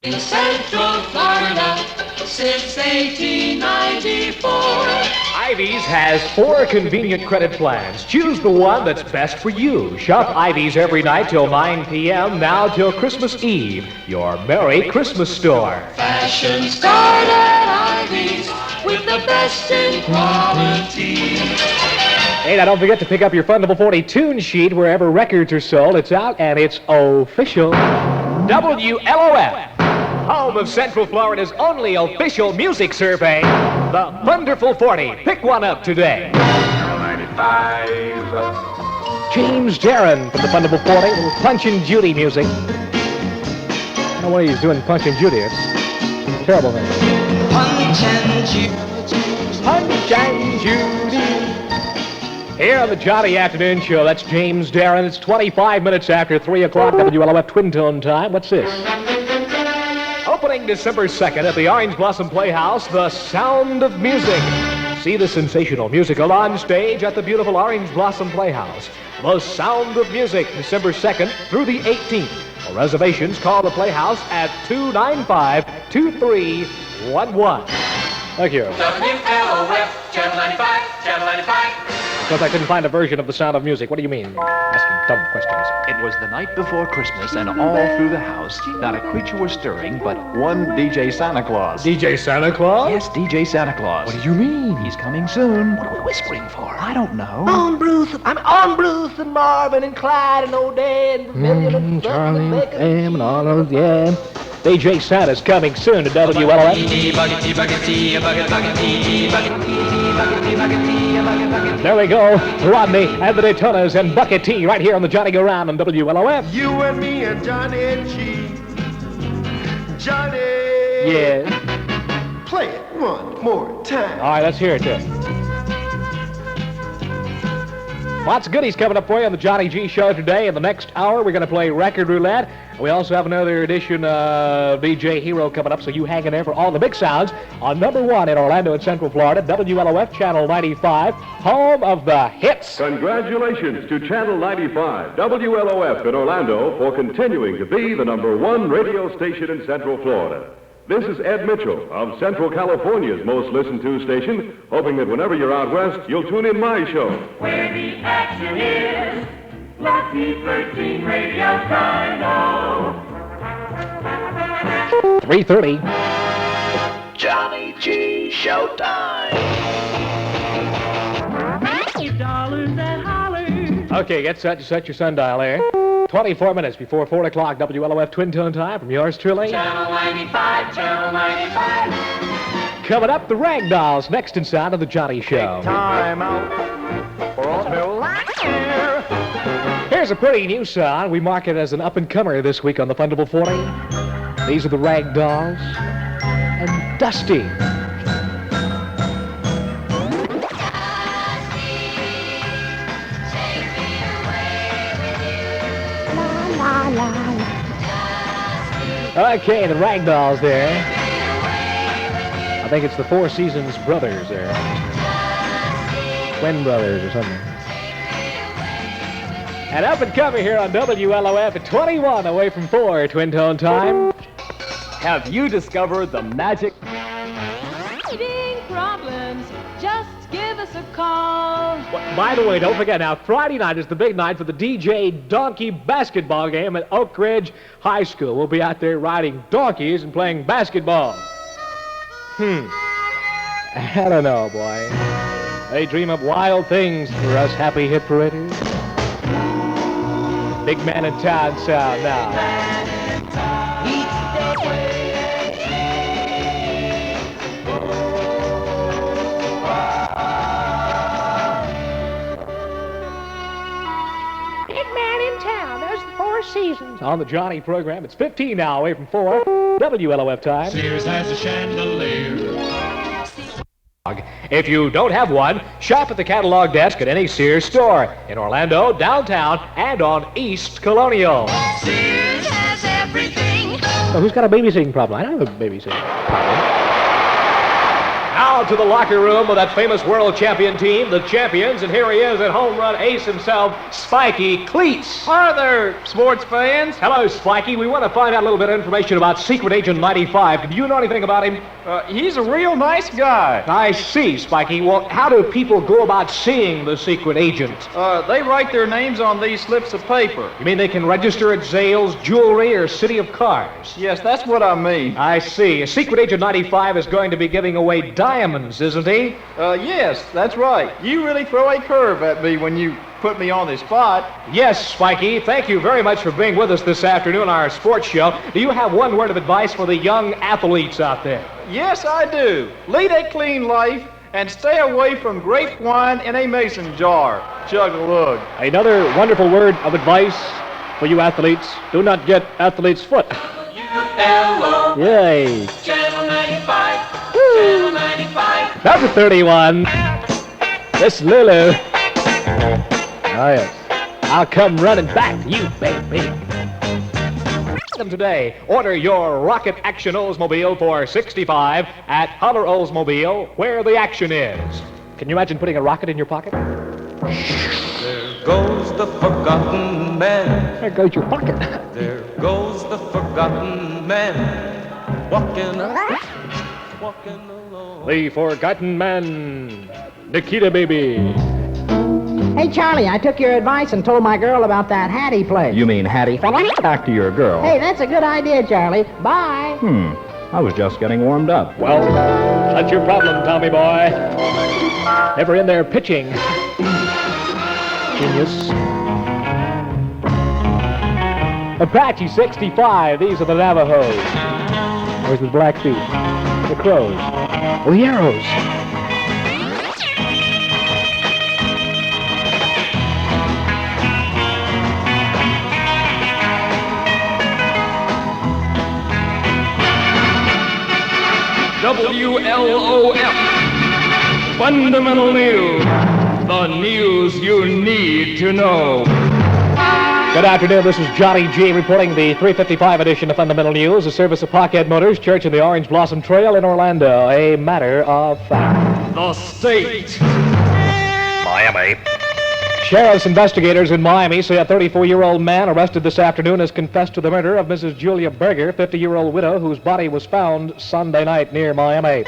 In Central Florida since 1894. Ivy's has 4 convenient credit plans. Choose the one that's best for you. Shop Ivy's every night till 9 p.m., now till Christmas Eve. Your Merry Christmas store. Fashion start at Ivy's with the best in quality. Hey, now don't forget to pick up your Fundable 40 tune sheet wherever records are sold. It's out and it's official. WLOF. Home of Central Florida's only official music survey, the Wonderful 40. Pick one up today. 95. James Darren from the Wonderful 40, little Punch and Judy music. I don't know what he's doing, Punch and Judy. It's a terrible thing. Punch and Judy. Punch and Judy. Here on the Johnny Afternoon Show, that's James Darren. It's 25 minutes after 3 o'clock, WLOF Twin Tone time. What's this? Opening December 2nd at the Orange Blossom Playhouse, The Sound of Music. See the sensational musical on stage at the beautiful Orange Blossom Playhouse. The Sound of Music, December 2nd through the 18th. For reservations, call the Playhouse at 295-2311. Thank you. WLOF, Channel 95, Channel 95. Because I couldn't find a version of The Sound of Music. What do you mean? Asking dumb questions. It was the night before Christmas, and all through the house, not a creature was stirring but one DJ Santa Claus. DJ Santa Claus? Yes, DJ Santa Claus. What do you mean? He's coming soon. What are we whispering for? I don't know. On Bruce and Marvin and Clyde and O'Day and Vermillion and Charlie, Bacon. Sam, and all those, yeah. DJ Santa's coming soon to WLOF. There we go. Rodney and the Daytonas and Bucket T right here on the Johnny Go Round on WLOF. You and me and Johnny G. Johnny. Yeah. Play it one more time. All right, let's hear it, too. Lots of goodies coming up for you on the Johnny G Show today. In the next hour, we're going to play Record Roulette. We also have another edition of DJ Hero coming up, so you hang in there for all the big sounds on number 1 in Orlando and Central Florida, WLOF Channel 95, home of the hits. Congratulations to Channel 95, WLOF in Orlando, for continuing to be the number 1 radio station in Central Florida. This is Ed Mitchell of Central California's most listened to station, hoping that whenever you're out west, you'll tune in my show. Where the action is, Lucky 13 Radio Dino. 3:30. Johnny G Showtime. $5 that holler. Okay, set your sundial there. 24 minutes before 4 o'clock, WLOF Twin Tone time from yours truly. Channel 95, Channel 95. Coming up, the Rag Dolls, next inside of the Johnny Show. Time out for all Here's a pretty new song. We mark it as an up-and-comer this week on the Fundable 40. These are the Rag Dolls and Dusty. Okay, the Rag Dolls there. I think it's the Four Seasons brothers there. Twin brothers or something. And up and coming here on WLOF at 21 away from 4 Twin Tone time. Have you discovered the magic? Problems, just give us a call. By the way, don't forget now, Friday night is the big night for the DJ Donkey basketball game at Oak Ridge High School. We'll be out there riding donkeys and playing basketball. I don't know, boy. They dream up wild things for us happy hit paraders. Big man in town sound now. Seasons on the Johnny program. It's 15 now away from 4. WLOF time. Sears has a chandelier. If you don't have one, shop at the catalog desk at any Sears store in Orlando, downtown, and on East Colonial. Sears has everything. So who's got a babysitting problem? I don't have a babysitting problem. Out to the locker room with that famous world champion team, the champions, and here he is at home run ace himself, Spikey Cleats. Hi there, sports fans. Hello, Spikey. We want to find out a little bit of information about Secret Agent 95. Do you know anything about him? He's a real nice guy. I see, Spikey. Well, how do people go about seeing the secret agent? They write their names on these slips of paper. You mean they can register at Zales, Jewelry, or City of Cars? Yes, that's what I mean. I see. Secret Agent 95 is going to be giving away diamonds, isn't he? Yes, that's right. You really throw a curve at me when you put me on the spot. Yes, Spikey. Thank you very much for being with us this afternoon on our sports show. Do you have one word of advice for the young athletes out there? Yes, I do. Lead a clean life and stay away from grape wine in a mason jar. Chug-a-lug. Another wonderful word of advice for you athletes. Do not get athlete's foot. WLOF. Yay. Channel 95. Channel 95. Number 31. Miss Lulu. Oh, yes. I'll come running back to you, baby. Today, order your Rocket Action Oldsmobile for $65 at Holler Oldsmobile, where the action is. Can you imagine putting a rocket in your pocket? There goes the forgotten man. There goes your pocket. There goes the forgotten man. Walking alone. The Forgotten Man. Nikita, baby. Hey, Charlie, I took your advice and told my girl about that Hattie place. You mean Hattie? Back to your girl. Hey, that's a good idea, Charlie. Bye. I was just getting warmed up. Well, that's your problem, Tommy boy. Never in there pitching. Genius. Apache 65. These are the Navajos. Where's the Blackfeet? The Crows. Oh, the Arrows. WLOF. Fundamental news. The news you need to know. Good afternoon. This is Johnny G. reporting the 355 edition of Fundamental News, a service of Parkhead Motors, Church in the Orange Blossom Trail in Orlando. A matter of fact. The state. Miami. Sheriff's investigators in Miami say a 34-year-old man arrested this afternoon has confessed to the murder of Mrs. Julia Berger, 50-year-old widow whose body was found Sunday night near Miami.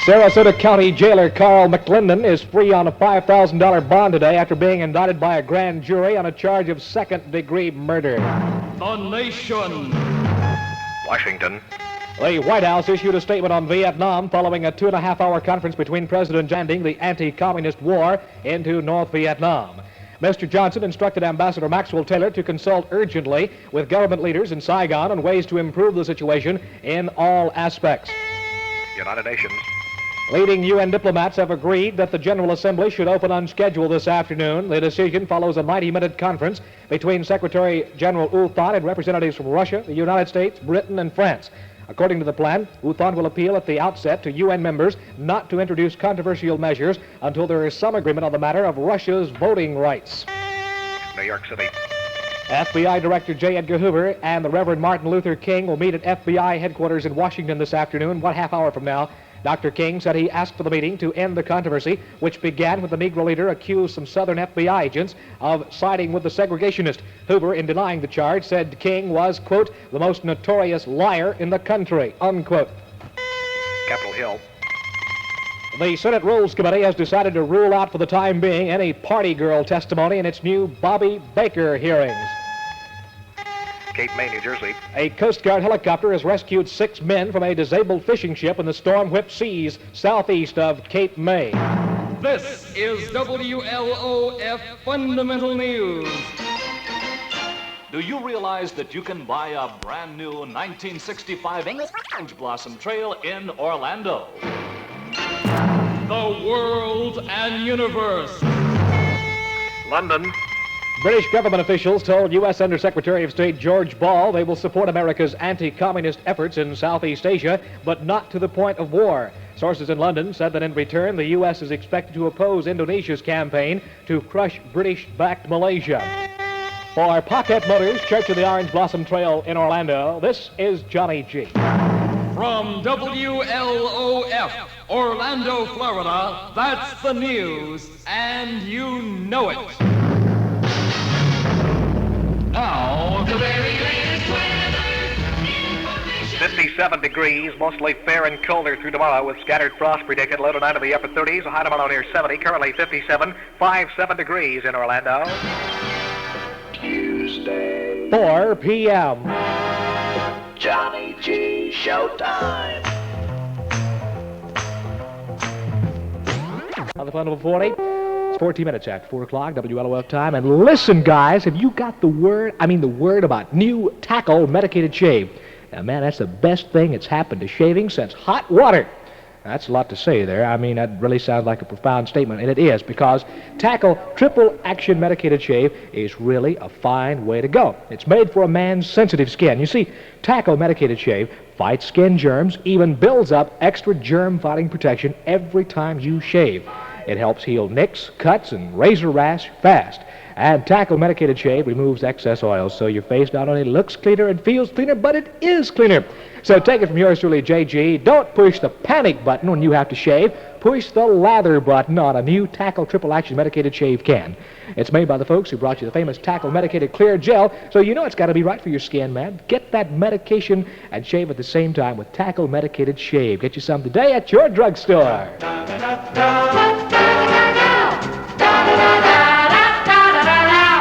Sarasota County Jailer Carl McClendon is free on a $5,000 bond today after being indicted by a grand jury on a charge of second-degree murder. The nation. Washington. The White House issued a statement on Vietnam following a 2.5-hour conference between President ending the anti-communist war into North Vietnam. Mr. Johnson instructed Ambassador Maxwell Taylor to consult urgently with government leaders in Saigon on ways to improve the situation in all aspects. United Nations. Leading UN diplomats have agreed that the General Assembly should open on schedule this afternoon. The decision follows a 90-minute conference between Secretary General U Thant and representatives from Russia, the United States, Britain, and France. According to the plan, U Thant will appeal at the outset to UN members not to introduce controversial measures until there is some agreement on the matter of Russia's voting rights. New York City. FBI Director J. Edgar Hoover and the Reverend Martin Luther King will meet at FBI headquarters in Washington this afternoon, one half hour from now. Dr. King said he asked for the meeting to end the controversy, which began when the Negro leader accused some Southern FBI agents of siding with the segregationist. Hoover, in denying the charge, said King was, quote, the most notorious liar in the country, unquote. Capitol Hill. The Senate Rules Committee has decided to rule out for the time being any party girl testimony in its new Bobby Baker hearings. Cape May, New Jersey. A Coast Guard helicopter has rescued 6 men from a disabled fishing ship in the storm-whipped seas southeast of Cape May. This is WLOF Fundamental News. Do you realize that you can buy a brand new 1965 Orange Blossom Trail in Orlando? The world and universe. London. British government officials told U.S. Undersecretary of State George Ball they will support America's anti-communist efforts in Southeast Asia, but not to the point of war. Sources in London said that in return, the U.S. is expected to oppose Indonesia's campaign to crush British-backed Malaysia. For Pocket Motors, Church of the Orange Blossom Trail in Orlando, this is Johnny G. From WLOF, Orlando, Florida, that's the news, and you know it. Now, the very latest weather. 57 degrees, mostly fair and colder through tomorrow with scattered frost predicted. Low tonight to the upper 30s, a high tomorrow near 70. Currently 57, 57 degrees in Orlando. Tuesday, 4 p.m. Johnny G. Showtime. On the Fun 40, it's 14 minutes after 4 o'clock, WLOF time. And listen, guys, have you got the word about new Tackle medicated shave? Now, man, that's the best thing that's happened to shaving since hot water. That's a lot to say there. I mean, that really sounds like a profound statement, and it is, because Tackle Triple Action Medicated Shave is really a fine way to go. It's made for a man's sensitive skin. You see, Tackle Medicated Shave fights skin germs, even builds up extra germ-fighting protection every time you shave. It helps heal nicks, cuts, and razor rash fast. And Tackle Medicated Shave removes excess oils, so your face not only looks cleaner and feels cleaner, but it is cleaner. So take it from yours truly, JG. Don't push the panic button when you have to shave. Push the lather button on a new Tackle Triple Action Medicated Shave can. It's made by the folks who brought you the famous Tackle Medicated Clear Gel, so you know it's got to be right for your skin, man. Get that medication and shave at the same time with Tackle Medicated Shave. Get you some today at your drugstore.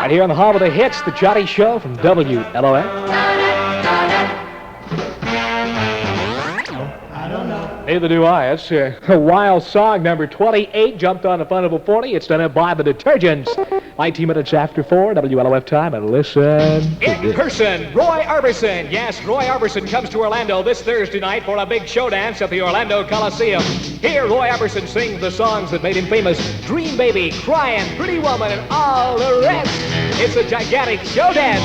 Right here on the Hall of the Hits, the Johnny Show from WLOF. Neither do I. It's a wild song. Number 28 jumped on the Funnable 40. It's done up by the Detergents. 19 minutes after 4, WLOF time, and listen in person, Roy Orbison. Yes, Roy Orbison comes to Orlando this Thursday night for a big show dance at the Orlando Coliseum. Here, Roy Orbison sings the songs that made him famous: Dream Baby, Crying, Pretty Woman, and all the rest. It's a gigantic show dance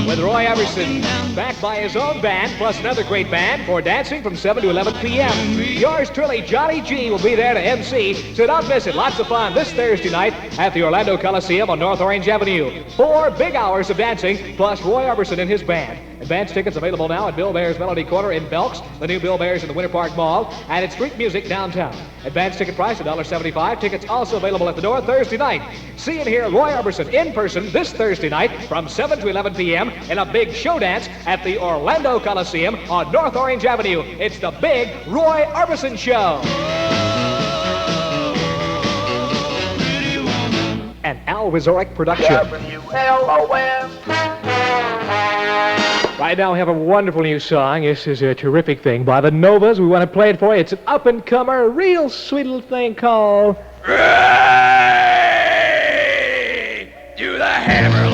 with Roy Orbison, backed by his own band, plus another great band, for dancing from 7 to 11 p.m. Yours truly, Johnny G, will be there to MC, so don't miss it. Lots of fun this Thursday night at the Orlando Coliseum on North Orange Avenue. 4 big hours of dancing, plus Roy Orbison and his band. Advance tickets available now at Bill Bear's Melody Corner in Belks, the new Bill Bear's in the Winter Park Mall, and at Street Music downtown. Advance ticket price $1.75. Tickets also available at the door Thursday night. See and hear Roy Orbison in person this Thursday night from 7 to 11 p.m. in a big show dance at the Orlando Coliseum on North Orange Avenue. It's the big Roy Orbison Show. An Al Rizorek production. WLOF. Right now we have a wonderful new song. This is a terrific thing by the Novas. We want to play it for you. It's an up-and-comer, a real sweet little thing called... Ray! Do the hammer